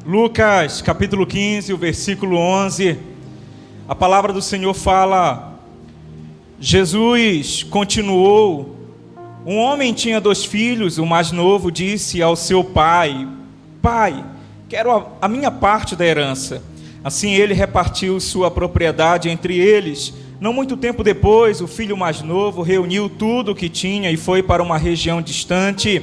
Lucas, capítulo 15, o versículo 11, a palavra do Senhor fala: Jesus continuou, um homem tinha 2 filhos, o mais novo disse ao seu pai: Pai, quero a minha parte da herança. Assim ele repartiu sua propriedade entre eles. Não muito tempo depois, o filho mais novo reuniu tudo o que tinha e foi para uma região distante,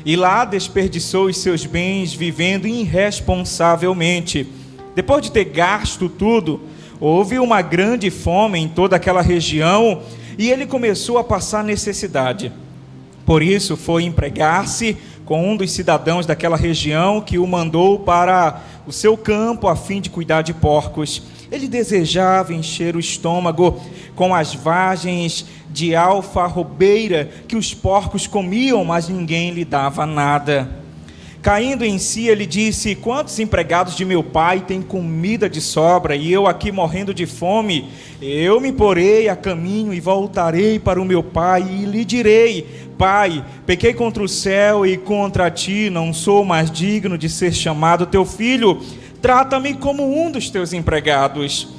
e lá desperdiçou os seus bens vivendo irresponsavelmente. Depois de ter gasto tudo, houve uma grande fome em toda aquela região e ele começou a passar necessidade. Por isso foi empregar-se com um dos cidadãos daquela região, que o mandou para o seu campo a fim de cuidar de porcos. Ele desejava encher o estômago com as vagens de alfarrobeira que os porcos comiam, mas ninguém lhe dava nada. Caindo em si, ele disse: quantos empregados de meu pai têm comida de sobra, e eu aqui morrendo de fome? Eu me porei a caminho e voltarei para o meu pai, e lhe direi: Pai, pequei contra o céu e contra ti, não sou mais digno de ser chamado teu filho, trata-me como um dos teus empregados.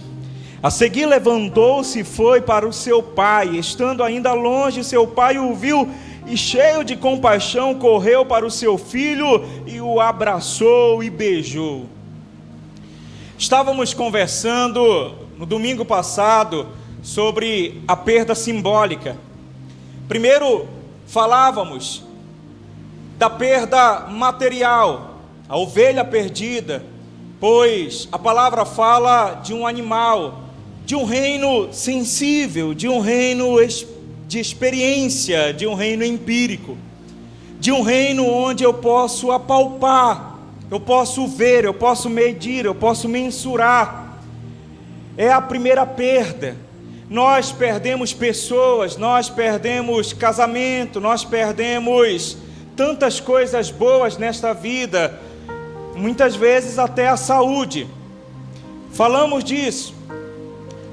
A seguir levantou-se e foi para o seu pai. Estando ainda longe, seu pai o viu e, cheio de compaixão, correu para o seu filho e o abraçou e beijou. Estávamos conversando no domingo passado sobre a perda simbólica. Primeiro falávamos da perda material, a ovelha perdida, pois a palavra fala de um animal, de um reino sensível, de um reino de experiência, de um reino empírico, de um reino onde eu posso apalpar, eu posso ver, eu posso medir, eu posso mensurar. É a primeira perda. Nós perdemos pessoas, nós perdemos casamento, nós perdemos tantas coisas boas nesta vida, muitas vezes até a saúde. Falamos disso.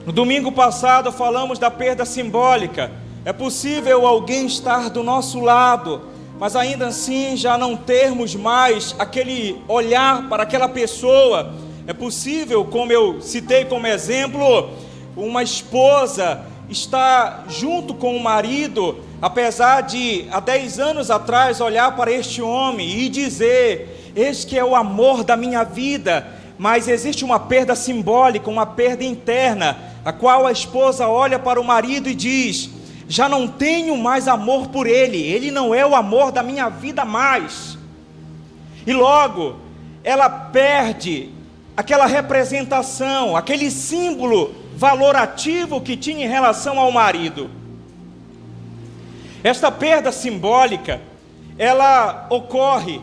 No domingo passado falamos da perda simbólica. É possível alguém estar do nosso lado, mas ainda assim já não termos mais aquele olhar para aquela pessoa. É possível, como eu citei como exemplo, uma esposa está junto com o marido, apesar de há 10 anos atrás olhar para este homem e dizer: este que é o amor da minha vida, mas existe uma perda simbólica, uma perda interna, a qual a esposa olha para o marido e diz: já não tenho mais amor por ele, ele não é o amor da minha vida mais. E logo ela perde aquela representação, aquele símbolo valorativo que tinha em relação ao marido. Esta perda simbólica, ela ocorre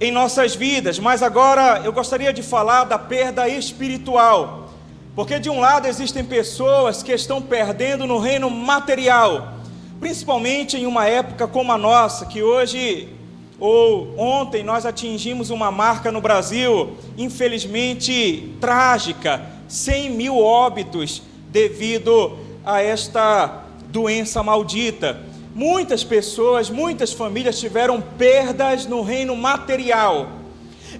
em nossas vidas, mas agora eu gostaria de falar da perda espiritual, porque de um lado existem pessoas que estão perdendo no reino material, principalmente em uma época como a nossa, que hoje ou ontem nós atingimos uma marca no Brasil, infelizmente trágica, 100 mil óbitos devido a esta doença maldita. Muitas pessoas, muitas famílias tiveram perdas no reino material.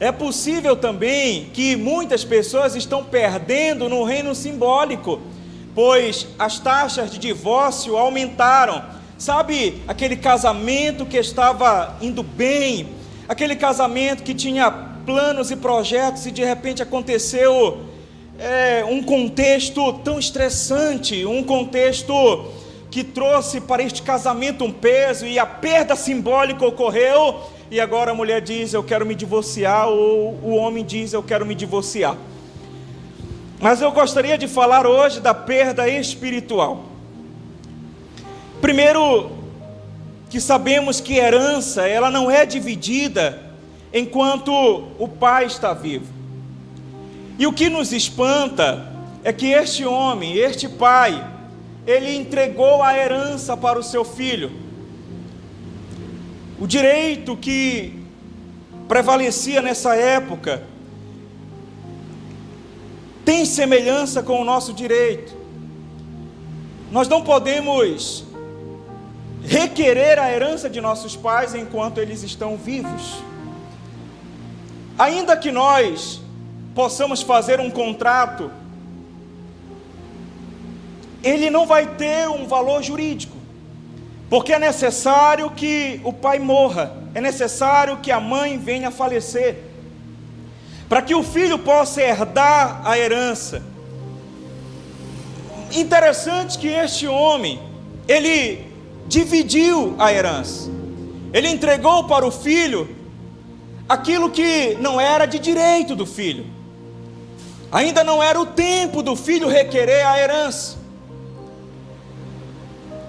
É possível também que muitas pessoas estão perdendo no reino simbólico, pois as taxas de divórcio aumentaram. Sabe, aquele casamento que estava indo bem, aquele casamento que tinha planos e projetos e de repente aconteceu um contexto tão estressante, um contexto que trouxe para este casamento um peso, e a perda simbólica ocorreu, e agora a mulher diz: eu quero me divorciar, ou o homem diz: eu quero me divorciar. Mas eu gostaria de falar hoje da perda espiritual. Primeiro, que sabemos que herança, ela não é dividida enquanto o pai está vivo. E o que nos espanta é que este homem, este pai, ele entregou a herança para o seu filho. O direito que prevalecia nessa época tem semelhança com o nosso direito. Nós não podemos requerer a herança de nossos pais enquanto eles estão vivos. ainda que nós possamos fazer um contrato, ele não vai ter um valor jurídico, porque é necessário que o pai morra, é necessário que a mãe venha a falecer, para que o filho possa herdar a herança. Interessante que este homem, ele dividiu a herança, ele entregou para o filho aquilo que não era de direito do filho, ainda não era o tempo do filho requerer a herança,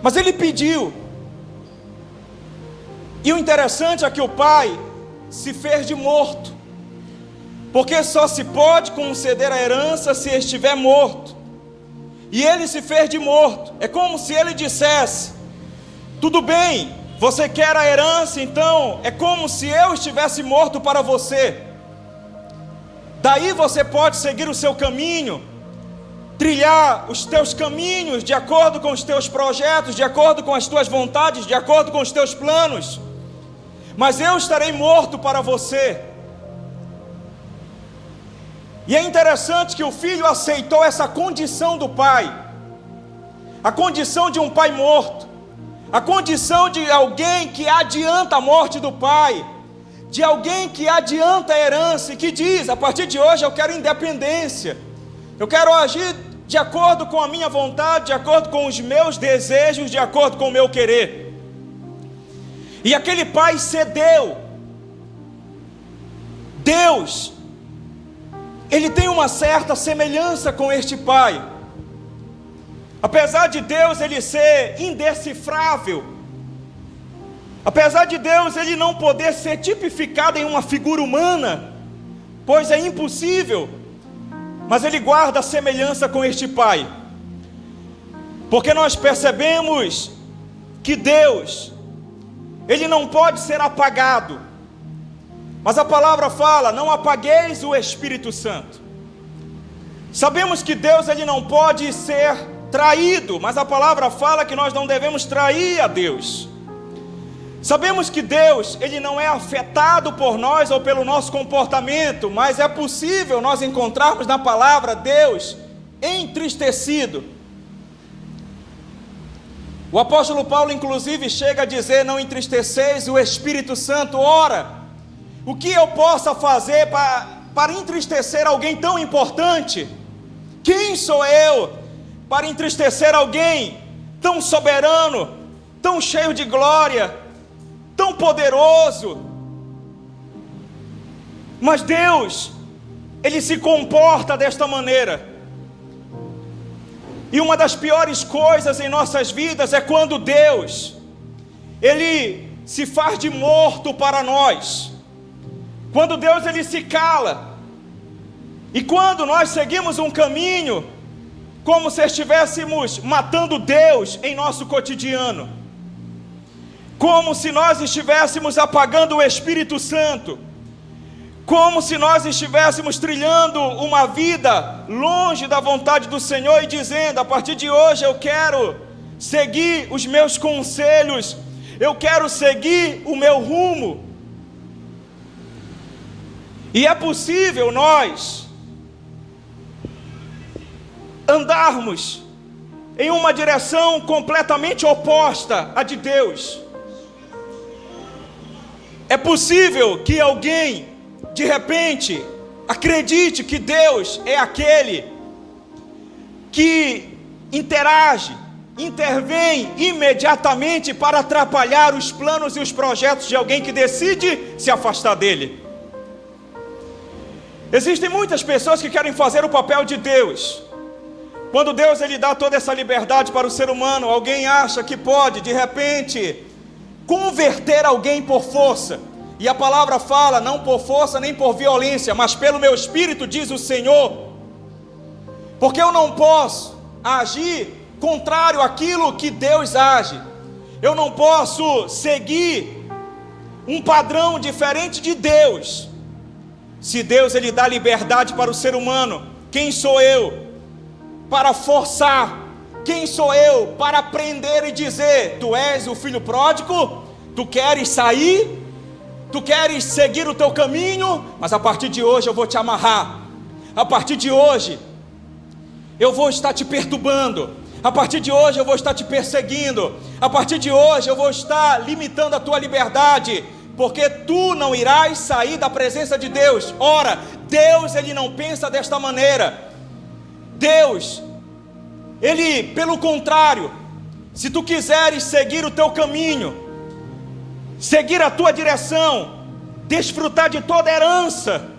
mas ele pediu. E o interessante é que o pai se fez de morto, porque só se pode conceder a herança se estiver morto, e ele se fez de morto. É como se ele dissesse: tudo bem, você quer a herança, então é como se eu estivesse morto para você, daí você pode seguir o seu caminho, trilhar os teus caminhos de acordo com os teus projetos, de acordo com as tuas vontades, de acordo com os teus planos, mas eu estarei morto para você. E é interessante que o filho aceitou essa condição do pai, a condição de um pai morto, a condição de alguém que adianta a morte do pai, de alguém que adianta a herança e que diz: a partir de hoje eu quero independência, eu quero agir de acordo com a minha vontade, de acordo com os meus desejos, de acordo com o meu querer. E aquele pai cedeu. Deus, ele tem uma certa semelhança com este pai. Apesar de Deus ele ser indecifrável, apesar de Deus ele não poder ser tipificado em uma figura humana, pois é impossível, mas ele guarda a semelhança com este pai, porque nós percebemos que Deus, ele não pode ser apagado, mas a palavra fala: não apagueis o Espírito Santo. Sabemos que Deus, ele não pode ser traído, mas a palavra fala que nós não devemos trair a Deus. Sabemos que Deus, ele não é afetado por nós ou pelo nosso comportamento, mas é possível nós encontrarmos na palavra Deus entristecido. O apóstolo Paulo inclusive chega a dizer: não entristeceis o Espírito Santo. Ora, o que eu possa fazer para entristecer alguém tão importante? Quem sou eu para entristecer alguém tão soberano, tão cheio de glória, tão poderoso? Mas Deus, ele se comporta desta maneira. E uma das piores coisas em nossas vidas é quando Deus, ele se faz de morto para nós, quando Deus ele se cala, e quando nós seguimos um caminho como se estivéssemos matando Deus em nosso cotidiano, como se nós estivéssemos apagando o Espírito Santo, como se nós estivéssemos trilhando uma vida longe da vontade do Senhor e dizendo: a partir de hoje eu quero seguir os meus conselhos, eu quero seguir o meu rumo. E é possível nós andarmos em uma direção completamente oposta à de Deus. É possível que alguém, de repente, acredite que Deus é aquele que intervém imediatamente para atrapalhar os planos e os projetos de alguém que decide se afastar dele. Existem muitas pessoas que querem fazer o papel de Deus. Quando Deus ele dá toda essa liberdade para o ser humano, alguém acha que pode, de repente, converter alguém por força. E a palavra fala: não por força nem por violência, mas pelo meu espírito, diz o Senhor. Porque eu não posso agir contrário àquilo que Deus age. Eu não posso seguir um padrão diferente de Deus. Se Deus ele dá liberdade para o ser humano, quem sou eu para forçar? Quem sou eu para prender e dizer: tu és o filho pródigo, tu queres sair? Tu queres seguir o teu caminho, mas a partir de hoje eu vou te amarrar. A partir de hoje eu vou estar te perturbando. A partir de hoje eu vou estar te perseguindo. A partir de hoje eu vou estar limitando a tua liberdade, porque tu não irás sair da presença de Deus. Ora, Deus, Ele não pensa desta maneira. Deus, Ele, pelo contrário, se tu quiseres seguir o teu caminho, seguir a tua direção, desfrutar de toda a herança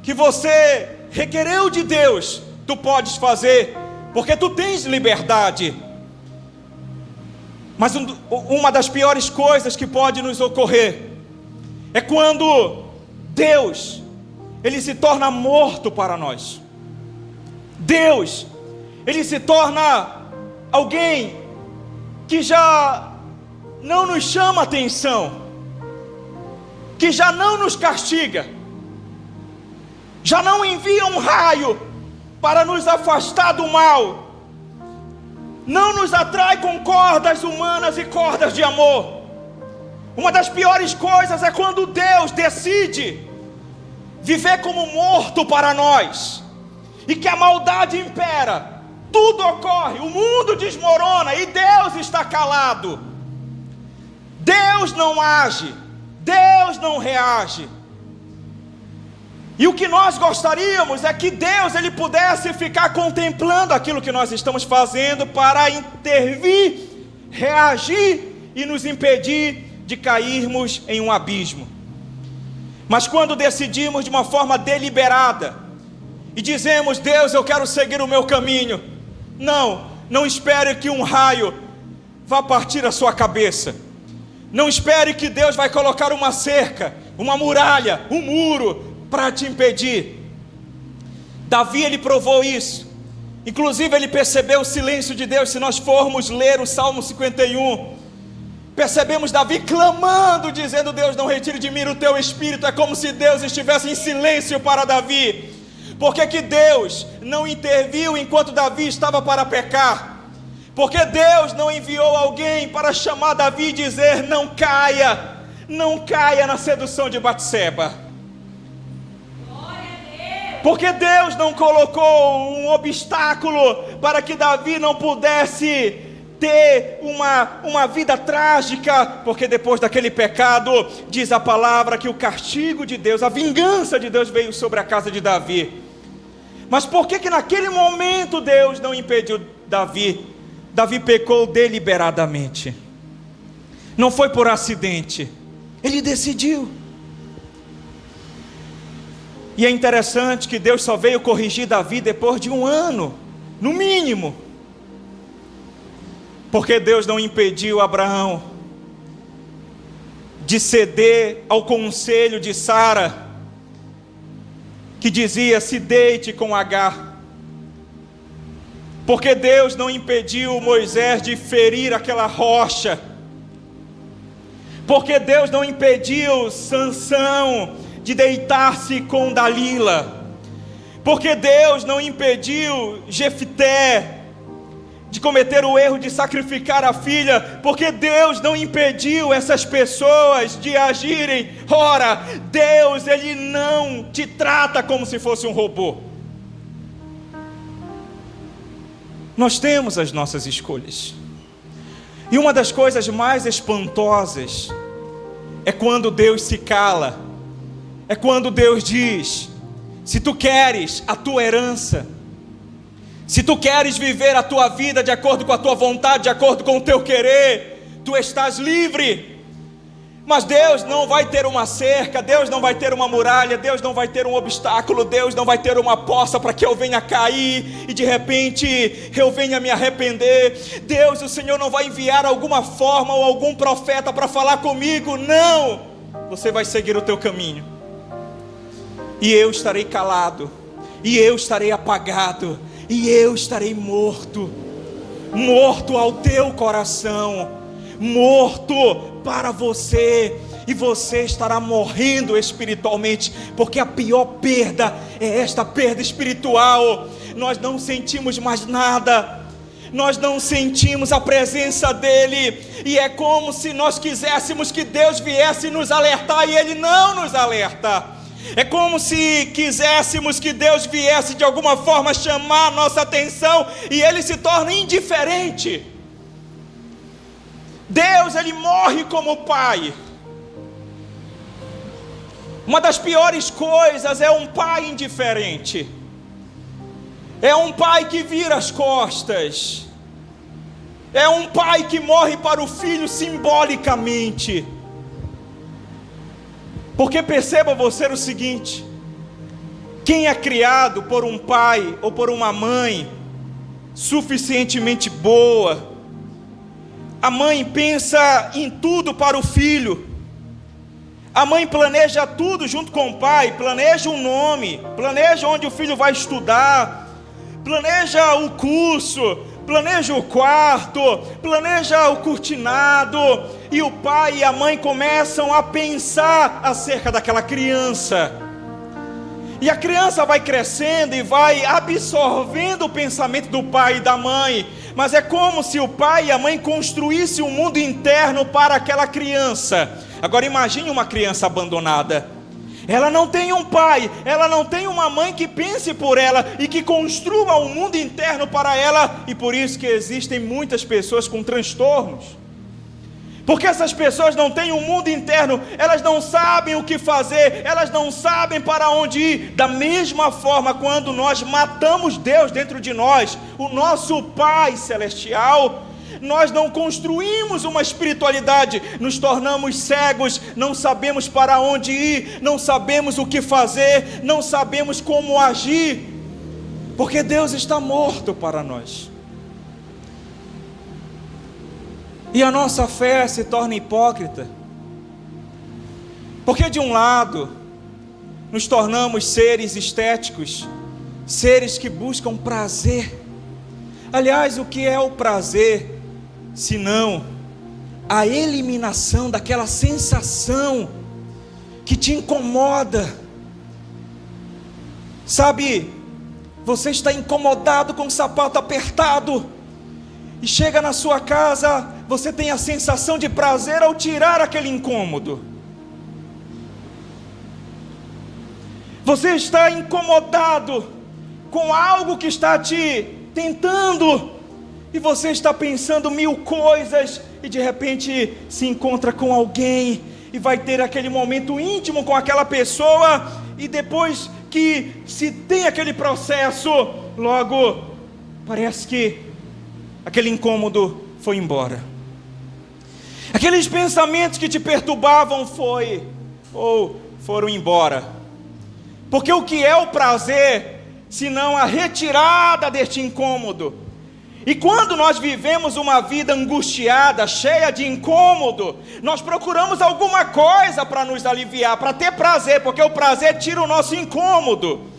que você requereu de Deus, tu podes fazer, porque tu tens liberdade. Mas uma das piores coisas que pode nos ocorrer é quando Deus, Ele se torna morto para nós. Deus, Ele se torna alguém que já não nos chama atenção, que já não nos castiga, já não envia um raio para nos afastar do mal, não nos atrai com cordas humanas e cordas de amor. Uma das piores coisas é quando Deus decide viver como morto para nós, e que a maldade impera, tudo ocorre, o mundo desmorona e Deus está calado. Deus não age, Deus não reage. E o que nós gostaríamos é que Deus, Ele pudesse ficar contemplando aquilo que nós estamos fazendo para intervir, reagir e nos impedir de cairmos em um abismo. Mas quando decidimos de uma forma deliberada e dizemos: Deus, eu quero seguir o meu caminho, não espere que um raio vá partir a sua cabeça. Não espere que Deus vai colocar uma cerca, uma muralha, um muro para te impedir. Davi, ele provou isso. Inclusive ele percebeu o silêncio de Deus. Se nós formos ler o Salmo 51, percebemos Davi clamando, dizendo: Deus, não retire de mim o teu espírito. É como se Deus estivesse em silêncio para Davi. Por que Deus não interviu enquanto Davi estava para pecar? Porque Deus não enviou alguém para chamar Davi e dizer: não caia na sedução de Batseba. Porque Deus não colocou um obstáculo para que Davi não pudesse ter uma vida trágica, porque depois daquele pecado, diz a palavra que o castigo de Deus, a vingança de Deus veio sobre a casa de Davi. Mas por que naquele momento Deus não impediu Davi? Davi pecou deliberadamente, não foi por acidente, ele decidiu. E é interessante que Deus só veio corrigir Davi depois de 1 ano, no mínimo, porque Deus não impediu Abraão de ceder ao conselho de Sara, que dizia: se deite com Agar. Porque Deus não impediu Moisés de ferir aquela rocha. Porque Deus não impediu Sansão de deitar-se com Dalila. Porque Deus não impediu Jefté de cometer o erro de sacrificar a filha. Porque Deus não impediu essas pessoas de agirem. Ora, Deus, Ele não te trata como se fosse um robô. Nós temos as nossas escolhas. E uma das coisas mais espantosas é quando Deus se cala. É quando Deus diz: se tu queres a tua herança, se tu queres viver a tua vida de acordo com a tua vontade, de acordo com o teu querer, tu estás livre. Mas Deus não vai ter uma cerca, Deus não vai ter uma muralha, Deus não vai ter um obstáculo, Deus não vai ter uma poça para que eu venha cair e de repente eu venha me arrepender. Deus, o Senhor não vai enviar alguma forma ou algum profeta para falar comigo. Não, você vai seguir o teu caminho, e eu estarei calado, e eu estarei apagado, e eu estarei morto ao teu coração, morto para você, e você estará morrendo espiritualmente, porque a pior perda é esta perda espiritual. Nós não sentimos mais nada, nós não sentimos a presença dele, e é como se nós quiséssemos que Deus viesse nos alertar, e ele não nos alerta. É como se quiséssemos que Deus viesse de alguma forma chamar a nossa atenção, e ele se torna indiferente. Deus, ele morre como pai. Uma das piores coisas é um pai indiferente. É um pai que vira as costas. É um pai que morre para o filho simbolicamente. Porque perceba você o seguinte: quem é criado por um pai ou por uma mãe suficientemente boa, a mãe pensa em tudo para o filho. A mãe planeja tudo junto com o pai, planeja um nome, planeja onde o filho vai estudar, planeja o curso, planeja o quarto, planeja o cortinado, e o pai e a mãe começam a pensar acerca daquela criança. E a criança vai crescendo e vai absorvendo o pensamento do pai e da mãe, mas é como se o pai e a mãe construíssem um mundo interno para aquela criança. Agora imagine uma criança abandonada. Ela não tem um pai, ela não tem uma mãe que pense por ela e que construa um mundo interno para ela, e por isso que existem muitas pessoas com transtornos. Porque essas pessoas não têm um mundo interno, elas não sabem o que fazer, elas não sabem para onde ir. Da mesma forma, quando nós matamos Deus dentro de nós, o nosso Pai Celestial, nós não construímos uma espiritualidade, nos tornamos cegos, não sabemos para onde ir, não sabemos o que fazer, não sabemos como agir, porque Deus está morto para nós. E a nossa fé se torna hipócrita, porque de um lado, nos tornamos seres estéticos, seres que buscam prazer. Aliás, o que é o prazer, senão a eliminação daquela sensação que te incomoda? Sabe, você está incomodado com o sapato apertado, e chega na sua casa, você tem a sensação de prazer ao tirar aquele incômodo. Você está incomodado com algo que está te tentando, e você está pensando mil coisas, e de repente se encontra com alguém, e vai ter aquele momento íntimo com aquela pessoa, e depois que se tem aquele processo, logo parece que aquele incômodo foi embora. Aqueles pensamentos que te perturbavam foram embora. Porque o que é o prazer, senão a retirada deste incômodo? E quando nós vivemos uma vida angustiada, cheia de incômodo, nós procuramos alguma coisa para nos aliviar, para ter prazer, porque o prazer tira o nosso incômodo.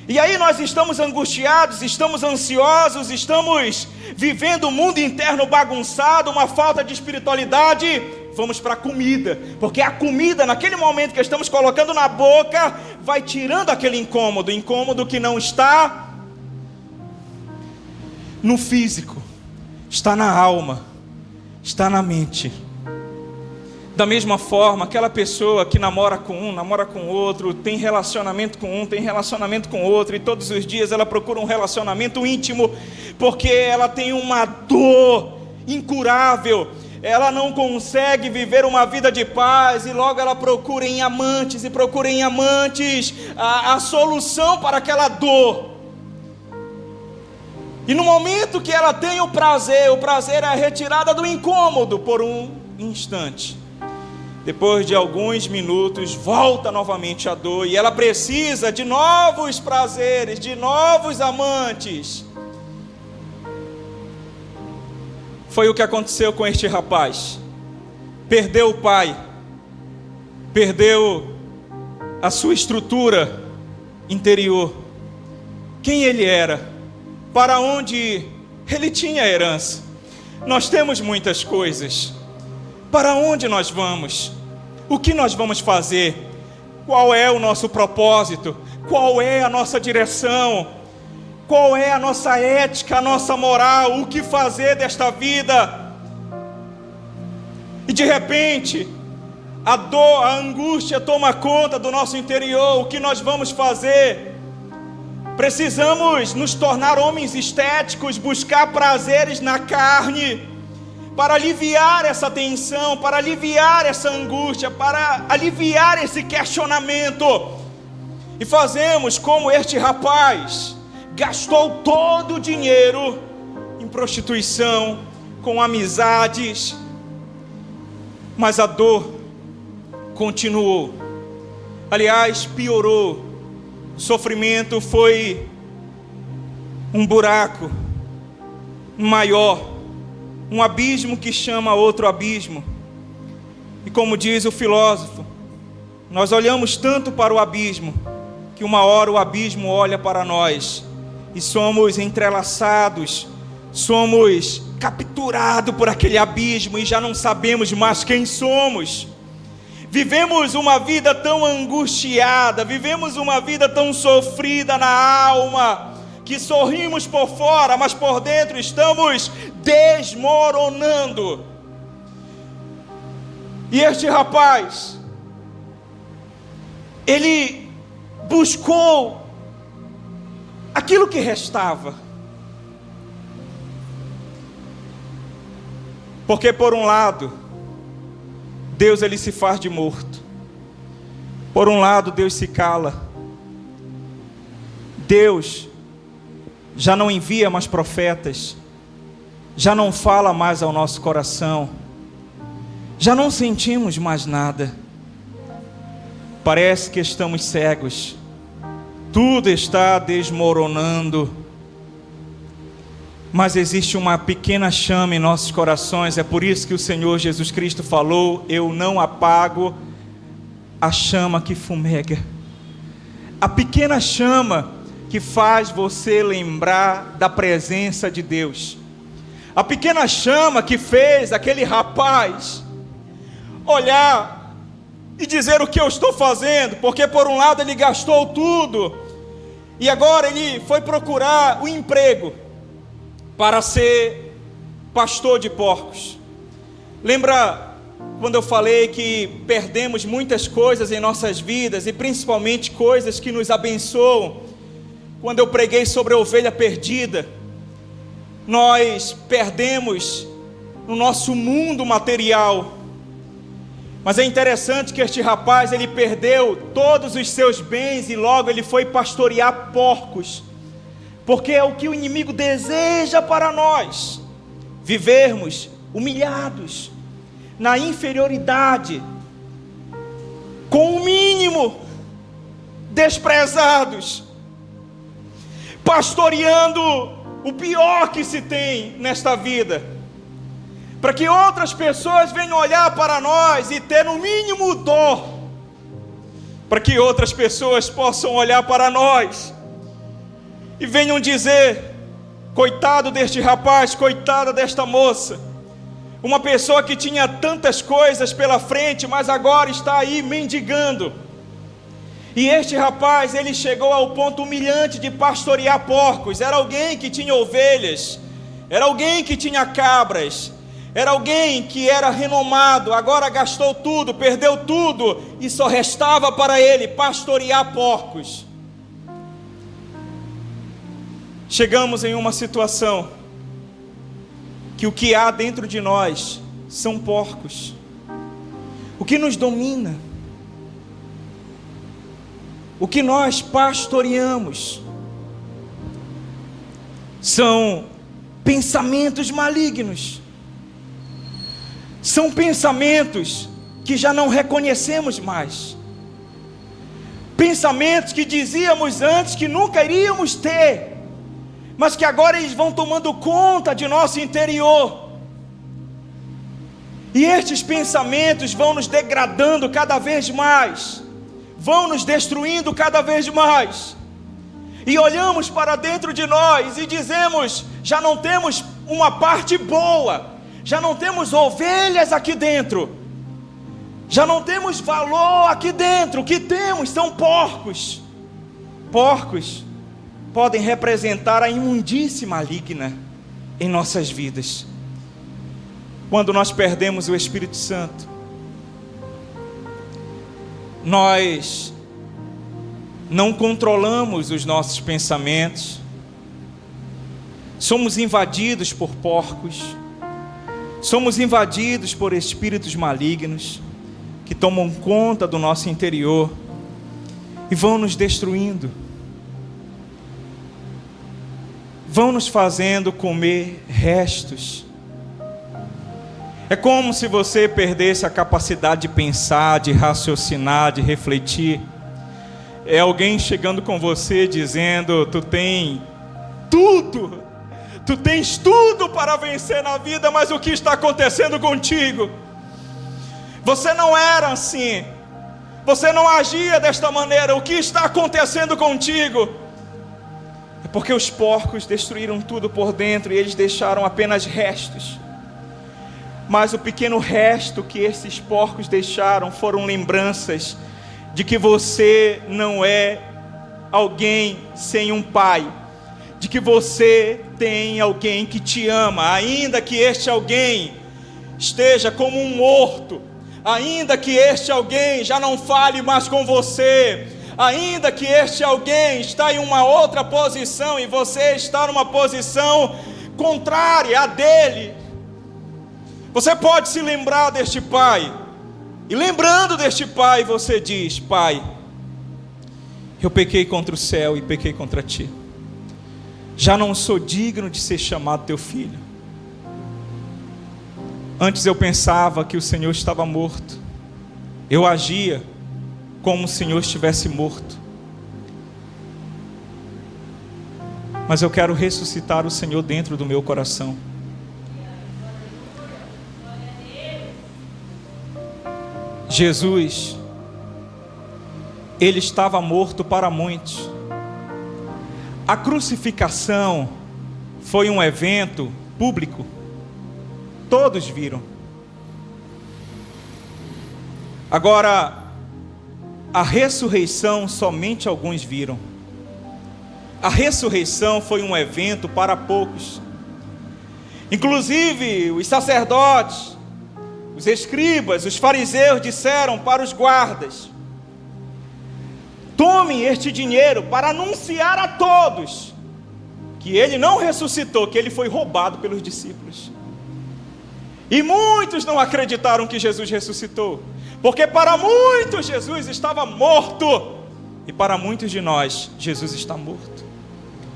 E aí nós estamos angustiados, estamos ansiosos, estamos vivendo um mundo interno bagunçado, uma falta de espiritualidade, vamos para a comida, porque a comida, naquele momento que estamos colocando na boca, vai tirando aquele incômodo que não está no físico, está na alma, está na mente. Da mesma forma, aquela pessoa que namora com um, namora com outro, tem relacionamento com um, tem relacionamento com outro, e todos os dias ela procura um relacionamento íntimo, porque ela tem uma dor incurável, ela não consegue viver uma vida de paz, e logo ela procura em amantes, a solução para aquela dor. E no momento que ela tem o prazer é a retirada do incômodo por um instante. Depois de alguns minutos, volta novamente a dor, e ela precisa de novos prazeres, de novos amantes. Foi o que aconteceu com este rapaz. Perdeu o pai, perdeu a sua estrutura interior. Quem ele era? Para onde ir? Ele tinha herança. Nós temos muitas coisas. Para onde nós vamos? O que nós vamos fazer? Qual é o nosso propósito? Qual é a nossa direção? qual é a nossa ética, a nossa moral, o que fazer desta vida. E de repente, a dor, a angústia toma conta do nosso interior. O que nós vamos fazer? Precisamos nos tornar homens estéticos, buscar prazeres na carne, para aliviar essa tensão, para aliviar essa angústia, para aliviar esse questionamento. E fazemos como este rapaz, gastou todo o dinheiro em prostituição, com amizades, mas a dor continuou. Aliás, piorou. O sofrimento foi um buraco maior, um abismo que chama outro abismo. E como diz o filósofo, nós olhamos tanto para o abismo, que uma hora o abismo olha para nós, e somos entrelaçados, somos capturados por aquele abismo, e já não sabemos mais quem somos. Vivemos uma vida tão angustiada, vivemos uma vida tão sofrida na alma, que sorrimos por fora, mas por dentro estamos desmoronando. E este rapaz, ele buscou aquilo que restava. Porque por um lado, Deus ele se faz de morto. Por um lado, Deus se cala. Deus já não envia mais profetas, já não fala mais ao nosso coração, já não sentimos mais nada. Parece que estamos cegos, tudo está desmoronando. Mas existe uma pequena chama em nossos corações. É por isso que o Senhor Jesus Cristo falou: eu não apago a chama que fumega. A pequena chama que faz você lembrar da presença de Deus. A pequena chama que fez aquele rapaz olhar e dizer: o que eu estou fazendo? Porque por um lado ele gastou tudo, e agora ele foi procurar o emprego para ser pastor de porcos. Lembra quando eu falei que perdemos muitas coisas em nossas vidas, e principalmente coisas que nos abençoam? Quando eu preguei sobre a ovelha perdida, nós perdemos no nosso mundo material. Mas é interessante que este rapaz, ele perdeu todos os seus bens e logo ele foi pastorear porcos. Porque é o que o inimigo deseja para nós: vivermos humilhados, na inferioridade, com o mínimo, desprezados, pastoreando o pior que se tem nesta vida, para que outras pessoas venham olhar para nós e ter no mínimo dó, para que outras pessoas possam olhar para nós e venham dizer: coitado deste rapaz, coitada desta moça, uma pessoa que tinha tantas coisas pela frente, mas agora está aí mendigando. E este rapaz, ele chegou ao ponto humilhante de pastorear porcos. Era alguém que tinha ovelhas, era alguém que tinha cabras, era alguém que era renomado. Agora gastou tudo, perdeu tudo, e só restava para ele pastorear porcos. Chegamos em uma situação que o que há dentro de nós são porcos. O que nos domina, o que nós pastoreamos, são pensamentos malignos. São pensamentos que já não reconhecemos mais. Pensamentos que dizíamos antes que nunca iríamos ter, mas que agora eles vão tomando conta de nosso interior. E estes pensamentos vão nos degradando cada vez mais, vão nos destruindo cada vez mais. E olhamos para dentro de nós e dizemos: já não temos uma parte boa, já não temos ovelhas aqui dentro, já não temos valor aqui dentro. O que temos são porcos. Porcos. podem representar a imundície maligna em nossas vidas. Quando nós perdemos o Espírito Santo, nós não controlamos os nossos pensamentos, somos invadidos por porcos, somos invadidos por espíritos malignos que tomam conta do nosso interior e vão nos destruindo, vão nos fazendo comer restos. É como se você perdesse a capacidade de pensar, de raciocinar, de refletir. É alguém chegando com você dizendo: tu tens tudo para vencer na vida, mas o que está acontecendo contigo? Você não era assim, você não agia desta maneira, o que está acontecendo contigo? É porque os porcos destruíram tudo por dentro e eles deixaram apenas restos. Mas o pequeno resto que esses porcos deixaram foram lembranças de que você não é alguém sem um pai, de que você tem alguém que te ama, ainda que este alguém esteja como um morto, ainda que este alguém já não fale mais com você, ainda que este alguém está em uma outra posição e você está numa posição contrária à dele. Você pode se lembrar deste pai, e lembrando deste pai, você diz: Pai, eu pequei contra o céu e pequei contra ti, já não sou digno de ser chamado teu filho. Antes eu pensava que o Senhor estava morto, eu agia como se o Senhor estivesse morto, mas eu quero ressuscitar o Senhor dentro do meu coração. Jesus, ele estava morto para muitos. A crucificação foi um evento público, todos viram. Agora, a ressurreição somente alguns viram. A ressurreição foi um evento para poucos. Inclusive os sacerdotes, os escribas, os fariseus disseram para os guardas: tomem este dinheiro para anunciar a todos que ele não ressuscitou, que ele foi roubado pelos discípulos. E muitos não acreditaram que Jesus ressuscitou, porque para muitos Jesus estava morto, e para muitos de nós Jesus está morto.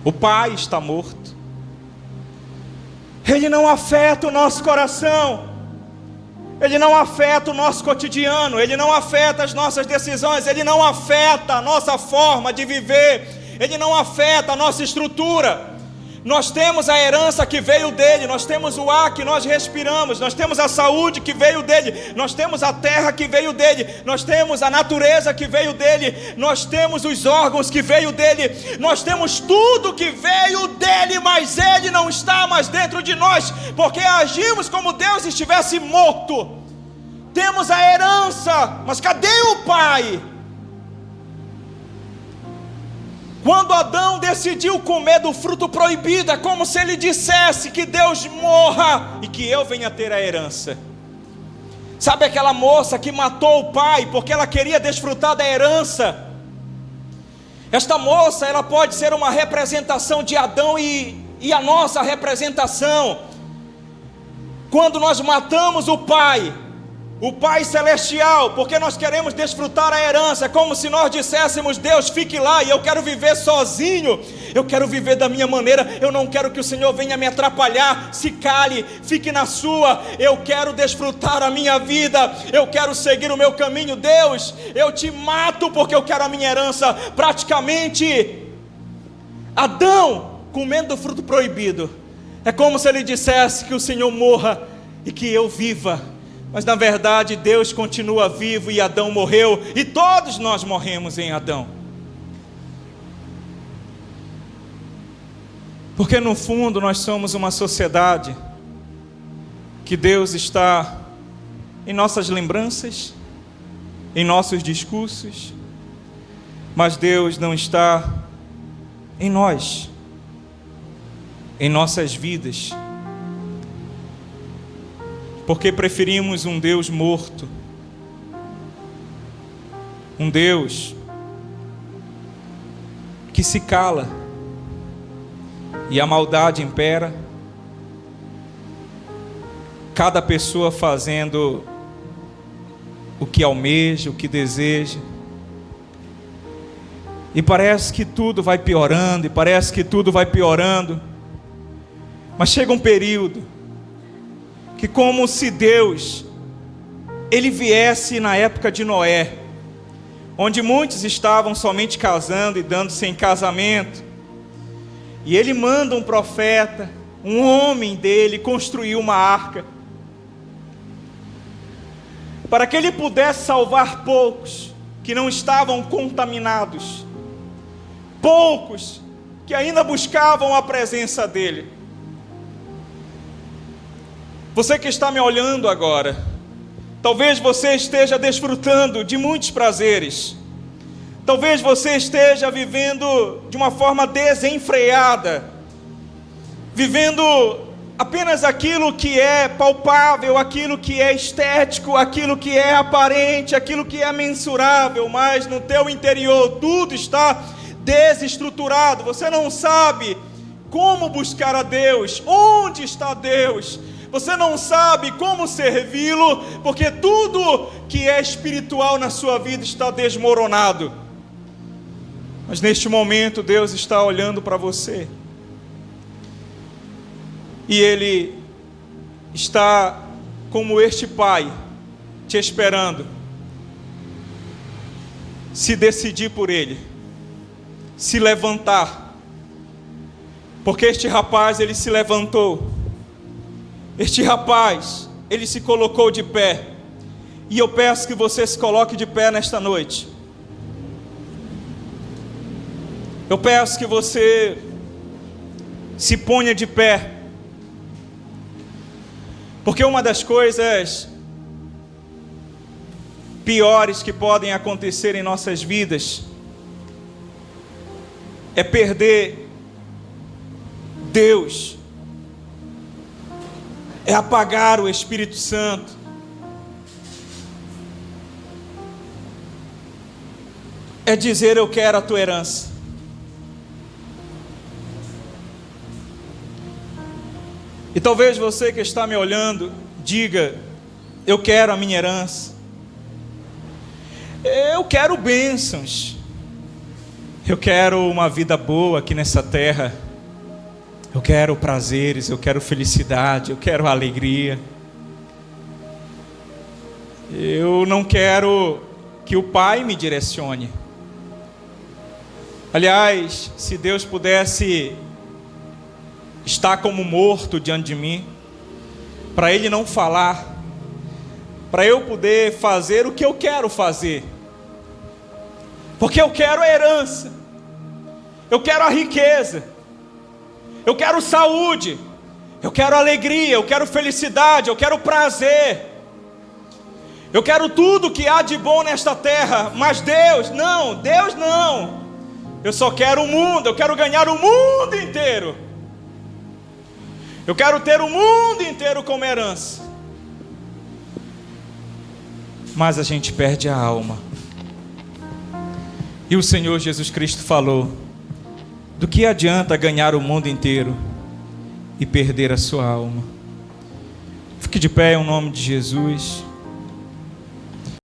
O Pai está morto. Ele não afeta o nosso coração, ele não afeta o nosso cotidiano, ele não afeta as nossas decisões, ele não afeta a nossa forma de viver, ele não afeta a nossa estrutura. Nós temos a herança que veio dele, nós temos o ar que nós respiramos, nós temos a saúde que veio dele, nós temos a terra que veio dele, nós temos a natureza que veio dele, nós temos os órgãos que veio dele, nós temos tudo que veio dele, mas ele não está mais dentro de nós, porque agimos como Deus estivesse morto. Temos a herança, mas cadê o Pai? Quando Adão decidiu comer do fruto proibido, é como se ele dissesse que Deus morra e que eu venha ter a herança. Sabe aquela moça que matou o pai porque ela queria desfrutar da herança? Esta moça, ela pode ser uma representação de Adão e a nossa representação. Quando nós matamos o Pai Celestial, porque nós queremos desfrutar a herança, é como se nós disséssemos: Deus, fique lá, e eu quero viver sozinho, eu quero viver da minha maneira, eu não quero que o Senhor venha me atrapalhar, se cale, fique na sua, eu quero desfrutar a minha vida, eu quero seguir o meu caminho. Deus, eu te mato porque eu quero a minha herança. Praticamente, Adão comendo do fruto proibido, é como se ele dissesse que o Senhor morra e que eu viva. Mas na verdade Deus continua vivo e Adão morreu, e todos nós morremos em Adão. Porque no fundo nós somos uma sociedade que Deus está em nossas lembranças, em nossos discursos, mas Deus não está em nós, em nossas vidas, porque preferimos um Deus morto, um Deus que se cala e a maldade impera, cada pessoa fazendo o que almeja, o que deseja, e parece que tudo vai piorando, mas chega um período que, como se Deus ele viesse na época de Noé, onde muitos estavam somente casando e dando-se em casamento, e ele manda um profeta, um homem dele, construir uma arca, para que ele pudesse salvar poucos que não estavam contaminados, poucos que ainda buscavam a presença dele. Você que está me olhando agora, talvez você esteja desfrutando de muitos prazeres, talvez você esteja vivendo de uma forma desenfreada, vivendo apenas aquilo que é palpável, aquilo que é estético, aquilo que é aparente, aquilo que é mensurável, mas no teu interior tudo está desestruturado. Você não sabe como buscar a Deus, onde está Deus, você não sabe como servi-lo, porque tudo que é espiritual na sua vida está desmoronado. Mas neste momento Deus está olhando para você, e Ele está como este pai, te esperando, se decidir por Ele, se levantar, porque este rapaz, ele se levantou, este rapaz, ele se colocou de pé, e eu peço que você se coloque de pé nesta noite. Eu peço que você se ponha de pé, porque uma das coisas piores que podem acontecer em nossas vidas é perder Deus, é apagar o Espírito Santo, é dizer: eu quero a tua herança. E talvez você que está me olhando diga: eu quero a minha herança, eu quero bênçãos, eu quero uma vida boa aqui nessa terra, eu quero prazeres, eu quero felicidade, eu quero alegria, eu não quero que o Pai me direcione. Aliás, se Deus pudesse estar como morto diante de mim, para Ele não falar, para eu poder fazer o que eu quero fazer, porque eu quero a herança, eu quero a riqueza, eu quero saúde, eu quero alegria, eu quero felicidade, eu quero prazer, eu quero tudo que há de bom nesta terra. Mas Deus não, eu só quero o mundo, eu quero ganhar o mundo inteiro, eu quero ter o mundo inteiro como herança. Mas a gente perde a alma. E o Senhor Jesus Cristo falou: do que adianta ganhar o mundo inteiro e perder a sua alma? Fique de pé em nome de Jesus.